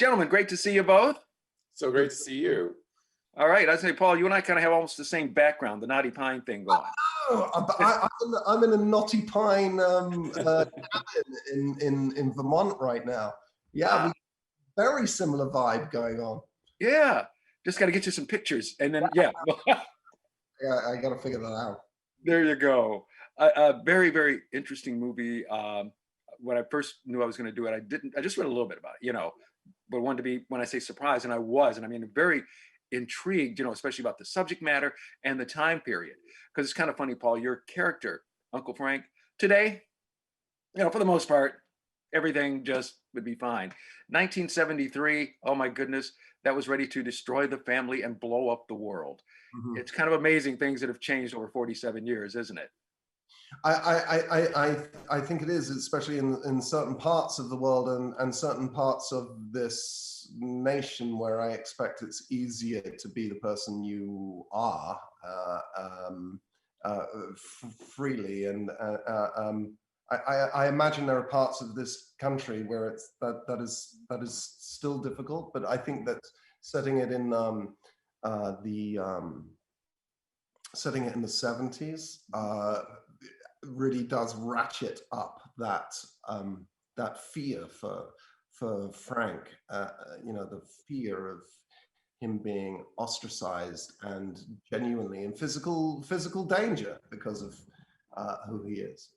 Gentlemen, great to see you both. So great to see you. All right, I'd say, Paul, you and I kind of have almost the same background, the Knotty Pine thing going. Oh, I'm in a Knotty Pine cabin in Vermont right now. Yeah, very similar vibe going on. Yeah, just got to get you some pictures, and then yeah. Yeah, I got to figure that out. There you go. A very, very interesting movie. When I first knew I was going to do it, I just read a little bit about it, but wanted to be, when I say surprised, and I was, and I mean, very intrigued, especially about the subject matter and the time period. Because it's kind of funny, Paul, your character, Uncle Frank, today, for the most part, everything just would be fine. 1973, oh my goodness, that was ready to destroy the family and blow up the world. Mm-hmm. It's kind of amazing things that have changed over 47 years, isn't it? I think it is, especially in certain parts of the world and certain parts of this nation where I expect it's easier to be the person you are freely. And I imagine there are parts of this country where that is still difficult. But I think that setting it in the 70s really does ratchet up that fear for Frank, the fear of him being ostracized and genuinely in physical danger because of who he is.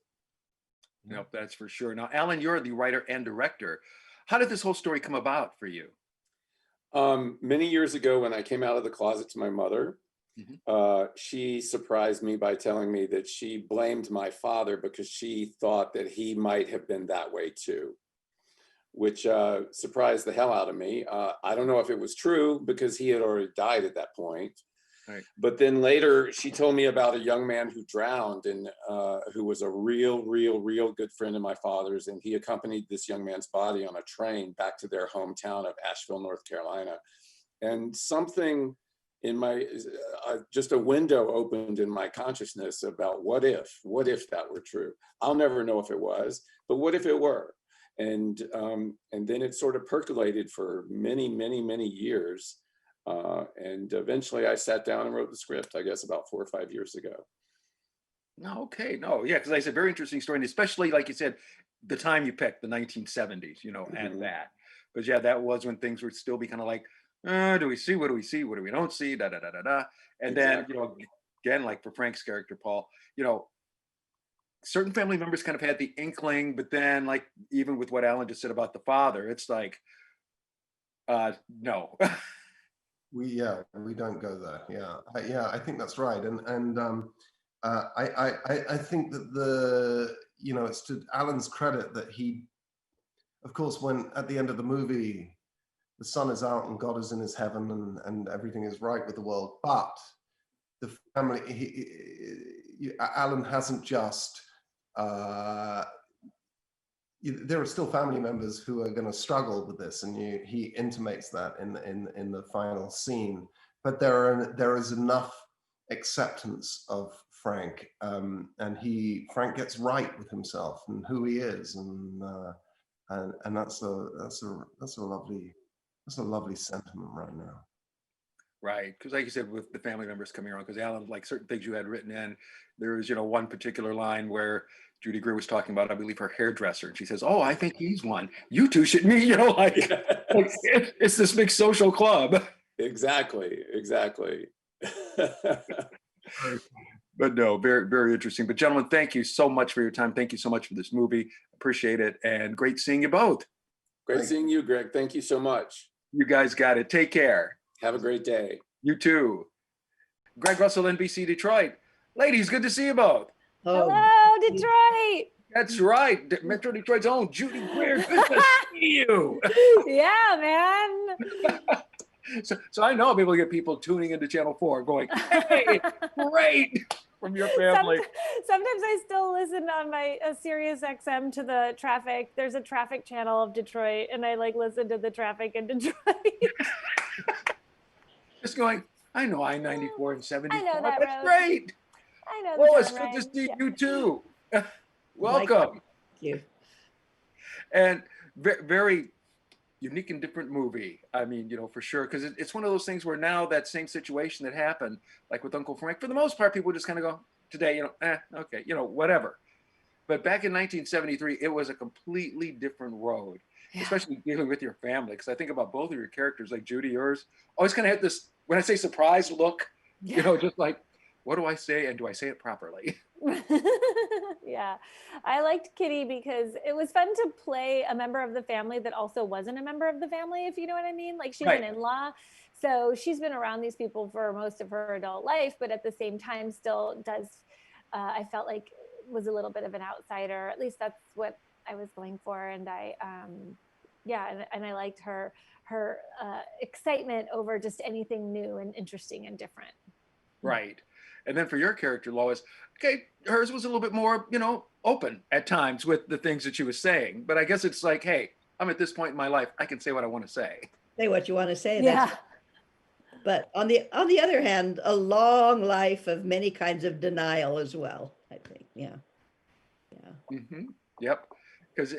Nope, that's for sure. Now, Alan, you're the writer and director. How did this whole story come about for you? Many years ago, when I came out of the closet to my mother, she surprised me by telling me that she blamed my father because she thought that he might have been that way too, which surprised the hell out of me. I don't know if it was true because he had already died at that point. Right. But then later she told me about a young man who drowned and who was a real good friend of my father's. And he accompanied this young man's body on a train back to their hometown of Asheville, North Carolina. And something in my, just a window opened in my consciousness about what if that were true? I'll never know if it was, but what if it were? And then it sort of percolated for many years. And eventually I sat down and wrote the script, I guess about 4 or 5 years ago. No, okay, no, yeah, because I said very interesting story, and especially like you said, the time you picked, the 1970s, and that, because yeah, that was when things would still be kind of like, do we see? What do we see? What do we don't see? Da da da da da. And exactly. then again, like for Frank's character, Paul, certain family members kind of had the inkling, but then like even with what Alan just said about the father, it's like, no. We don't go there. I think that's right. And I think that it's to Alan's credit that he, of course, when at the end of the movie, the sun is out and God is in his heaven and everything is right with the world, but the family, Alan hasn't just, there are still family members who are going to struggle with this, and he intimates that in the final scene. But there is enough acceptance of Frank, and Frank gets right with himself and who he is, and that's a lovely sentiment right now. Right, because like you said, with the family members coming around, because Alan, like certain things you had written in, there was one particular line where Judy Greer was talking about, I believe, her hairdresser, and she says, "Oh, I think he's one. You two should meet." Like it's this big social club. Exactly. But no, very, very interesting. But gentlemen, thank you so much for your time. Thank you so much for this movie. Appreciate it, and great seeing you both. Great seeing you, Greg. Thank you so much. You guys got it. Take care. Have a great day. You too. Greg Russell, NBC Detroit. Ladies, good to see you both. Hello, Detroit. That's right. Metro Detroit's own Judy Greer. Good to see you. Yeah, man. So I know I'll be able to get people tuning into Channel 4 going, "Hey, great," from your family. Sometimes I still listen on my Sirius XM to the traffic. There's a traffic channel of Detroit, and I listen to the traffic in Detroit. Just going, I know I-94 and 74. I know that That's road. great. I know. Well, it's good to see you too. Welcome. Thank you. And very, unique and different movie. I mean, for sure, because it's one of those things where now that same situation that happened, like with Uncle Frank, for the most part, people just kind of go today, okay, whatever. But back in 1973, it was a completely different road, Yeah. especially dealing with your family. Because I think about both of your characters, like Judy, yours always kind of had this, when I say surprise look, just like, what do I say? And do I say it properly? Yeah, I liked Kitty because it was fun to play a member of the family that also wasn't a member of the family, if you know what I mean. Like she's Right. an in-law, so she's been around these people for most of her adult life, but at the same time still does, I felt like was a little bit of an outsider. At least that's what I was going for. And and I liked her excitement over just anything new and interesting and different. Right. And then for your character, Lois, okay, hers was a little bit more, open at times with the things that she was saying. But I guess it's like, hey, I'm at this point in my life, I can say what I want to say. Say what you want to say. Yeah. But on the other hand, a long life of many kinds of denial as well, I think. Yeah. Mm-hmm. Yep. Because,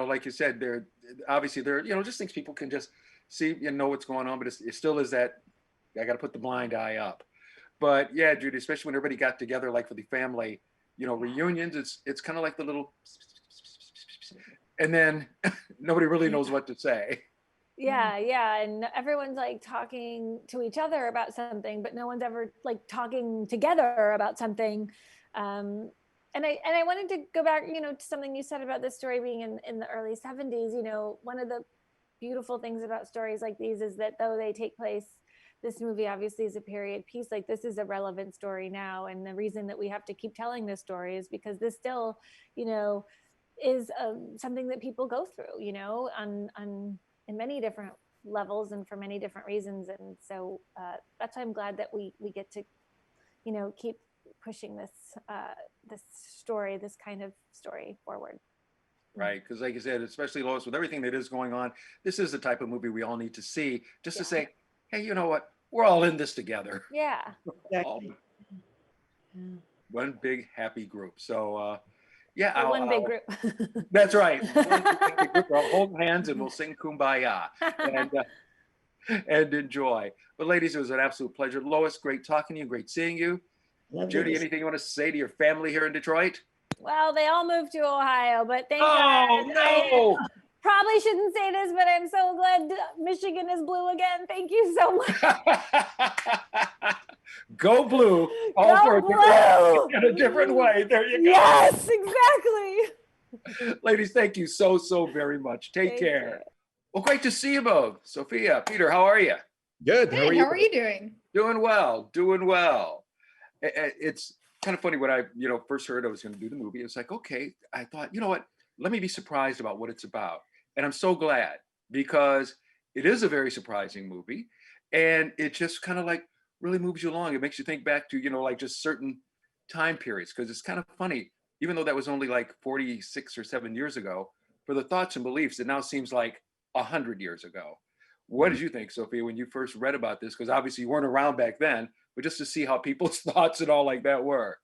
like you said, there obviously just things people can just see and know what's going on, but it still is that I got to put the blind eye up. But yeah, Judy, especially when everybody got together, like for the family, reunions, it's kind of like the little, and then nobody really knows what to say. Yeah, and everyone's like talking to each other about something, but no one's ever like talking together about something. And I wanted to go back, to something you said about this story being in the early 70s. One of the beautiful things about stories like these is that though they take place, this movie obviously is a period piece, like this is a relevant story now. And the reason that we have to keep telling this story is because this still, is something that people go through, on in many different levels and for many different reasons. And so that's why I'm glad that we get to, keep pushing this this kind of story forward. Right, because like you said, especially Lois, with everything that is going on, this is the type of movie we all need to see, just to say, hey, you know what? We're all in this together. Yeah. Exactly. One big happy group. So One big group. That's right. One big group. We'll hold hands and we'll sing Kumbaya and enjoy. But ladies, it was an absolute pleasure. Lois, great talking to you, great seeing you. Lovely. Judy, anything you want to say to your family here in Detroit? Well, they all moved to Ohio, but thank Oh, God. no. I probably shouldn't say this, but I'm so glad Michigan is blue again. Thank you so much. Go blue. All Go for blue. in a different way. There you go. Yes, exactly. Ladies, thank you so very much. Take Thank care. you. Well, great to see you both. Sophia, Peter, how are you? Good. Good. How are you doing? Doing well. It's kind of funny when I, first heard I was going to do the movie. It's like, okay, I thought, you know what? Let me be surprised about what it's about. And I'm so glad because it is a very surprising movie. And it just kind of like really moves you along. It makes you think back to, like just certain time periods, because it's kind of funny, even though that was only like 46 or 7 years ago, for the thoughts and beliefs, it now seems like 100 years ago. What did you think, Sophia, when you first read about this? Because obviously you weren't around back then, but just to see how people's thoughts and all like that were.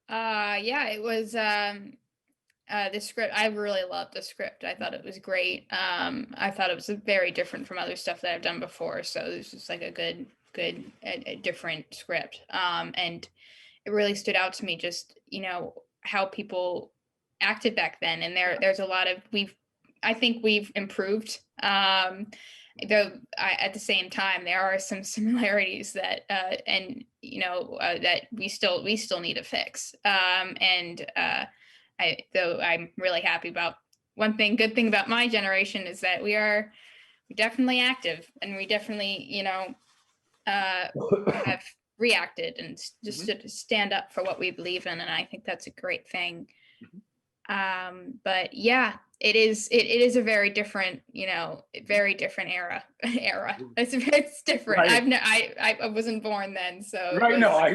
Yeah, it was the script. I really loved the script. I thought it was great. I thought it was very different from other stuff that I've done before. So this was like a different script. And it really stood out to me just, how people acted back then. And there's a lot of, I think we've improved. Though at the same time, there are some similarities that, that we still need to fix. I'm really happy about good thing about my generation is that we're definitely active and we definitely, have reacted and just to stand up for what we believe in. And I think that's a great thing. But yeah, it is a very different, very different era. It's different. Right. I wasn't born then, so Right. No,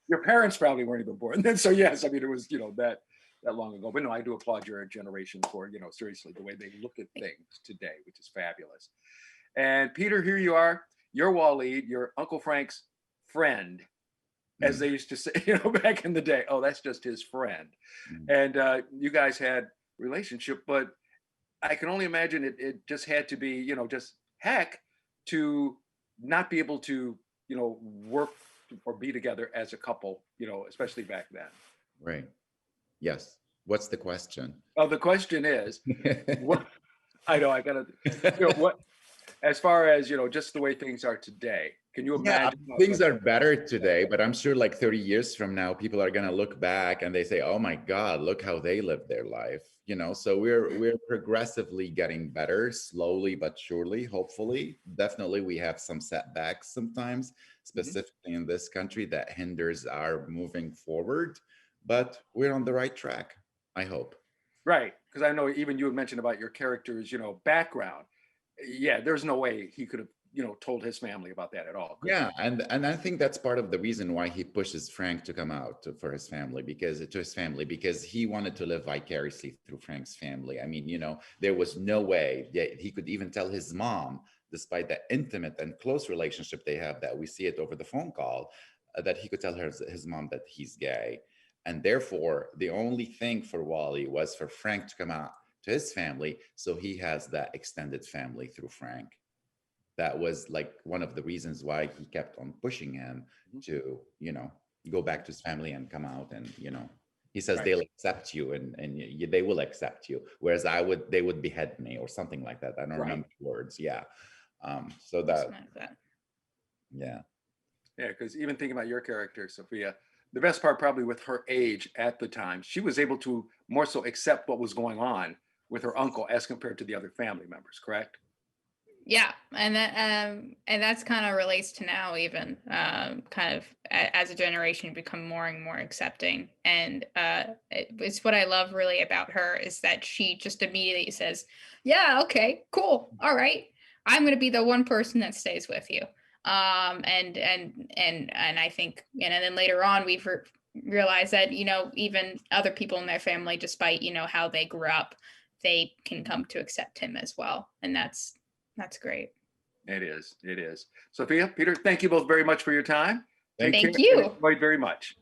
your parents probably weren't even born then. So yes, I mean, it was, that long ago, but no, I do applaud your generation for, seriously, the way they look at things today, which is fabulous. And Peter, here you are, you're Waleed, you're Uncle Frank's friend, as they used to say, back in the day. Oh, that's just his friend. And you guys had relationship, but I can only imagine it just had to be, just heck to not be able to, work or be together as a couple, especially back then. Right. Yes. What's the question? Oh, the question is, what I know I gotta, what as far as just the way things are today, can you Yeah, imagine things are better today, but I'm sure like 30 years from now, people are gonna look back and they say, "Oh my God, look how they lived their life." So we're progressively getting better, slowly but surely, hopefully. Definitely we have some setbacks sometimes, specifically in this country that hinders our moving forward, but we're on the right track, I hope. right? Because I know even you had mentioned about your character's, background. Yeah, there's no way he could have, told his family about that at all. Yeah, and I think that's part of the reason why he pushes Frank to come out for his family, because he wanted to live vicariously through Frank's family. I mean, there was no way that he could even tell his mom, despite the intimate and close relationship they have, that we see it over the phone call, that he could tell his mom that he's gay. And therefore, the only thing for Wally was for Frank to come out to his family, so he has that extended family through Frank. That was like one of the reasons why he kept on pushing him to, go back to his family and come out. And, he says Right. they'll accept you and they will accept you. Whereas they would behead me or something like that. I don't Right. remember the words. Yeah. So Something like that. yeah. Yeah, because even thinking about your character, Sophia, the best part probably with her age at the time, she was able to more so accept what was going on with her uncle as compared to the other family members, correct? Yeah, and that's kind of relates to now even kind of as a generation become more and more accepting, and it's what I love really about her is that she just immediately says, yeah, okay, cool, all right, I'm going to be the one person that stays with you. And I think, and then later on we've realized that even other people in their family, despite how they grew up, they can come to accept him as well, and that's great. It is. It is. Sophia, Peter, thank you both very much for your time. Thank Take Thank care. you. I enjoyed very much.